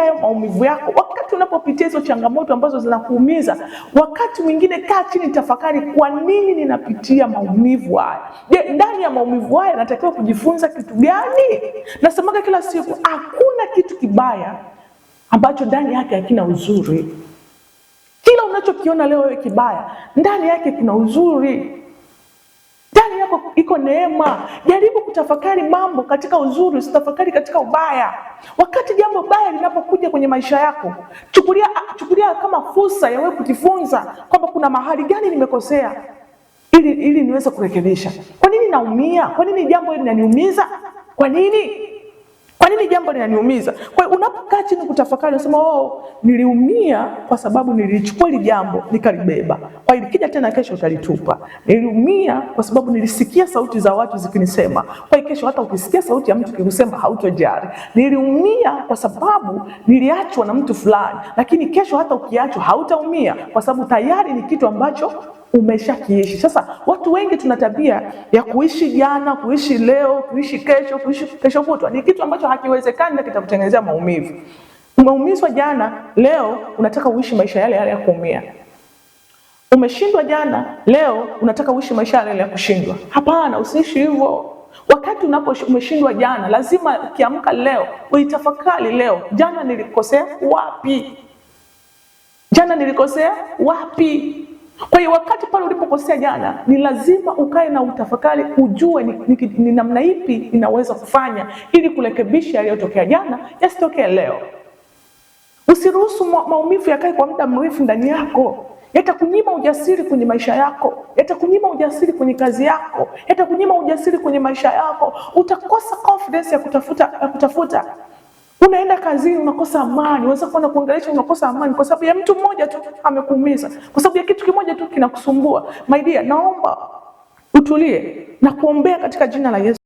hayo maumivu yako, wakati unapopitia hizo changamoto ambazo zinakuumiza, wakati mwingine kaa chini, tafakari, kwa nini ninapitia maumivu haya? Je, ndani ya maumivu haya natakiwa kujifunza kitu gani? Nasemaga kila siku, hakuna kitu kibaya ambacho ndani yake hakina uzuri. Kila unachokiona leo wewe kibaya, ndani yake kuna uzuri. Ndani yako iko neema. Jaribu kutafakari mambo katika uzuri, usitafakari katika ubaya. Wakati jambo baya linapokuja kwenye maisha yako, chukulia kama fursa ya wewe kujifunza kwamba kuna mahali gani nimekosea ili niweze kurekebisha. Kwa nini naumia? Kwa nini jambo hili linaniumiza? Kwa nini jambo linaniumiza? Kwa hiyo unapokaa chini kutafakari, unasema niliumia kwa sababu nilichukua hili jambo nikalibeba. Kwa hiyo ikija tena kesho utalitupa. Niliumia kwa sababu nilisikia sauti za watu zikinisema. Kwa hiyo kesho hata ukisikia sauti ya mtu kikusema hautojali. Niliumia kwa sababu niliachwa na mtu fulani, lakini kesho hata ukiachwa hautaumia kwa sababu tayari ni kitu ambacho umeshakiishi. Sasa watu wengi tuna tabia ya kuishi jana, kuishi leo, kuishi kesho kutwa. Ni kitu ambacho hakiwezekani na kitakutengenezea maumivu. Umeumizwa jana, leo unataka uishi maisha yale ya kuumia. Umeshindwa jana, leo unataka uishi maisha yale ya kushindwa. Hapana, usiishi hivyo. Wakati umeshindwa jana, lazima ukiamka leo uitafakari leo, jana nilikosea wapi? Jana nilikosea wapi? Kwa hiyo wakati pale ulipokosea jana, ni lazima ukae na utafakari, ujue ni namna ipi inaweza kufanya ili kurekebisha yaliyotokea jana yasitokee leo. Usiruhusu maumivu yakae kwa muda mrefu ndani yako. Yatakunyima ujasiri kwenye maisha yako, yatakunyima ujasiri kwenye kazi yako, yatakunyima ujasiri kwenye maisha yako. Utakosa confidence ya kutafuta. Unaenda kazini unakosa amani, unaweza kuona kuongelesha unakosa amani kwa sababu ya mtu mmoja tu amekuumiza, kwa sababu ya kitu kimoja tu kinakusumbua. My dear, naomba utulie na kuombea katika jina la Yesu.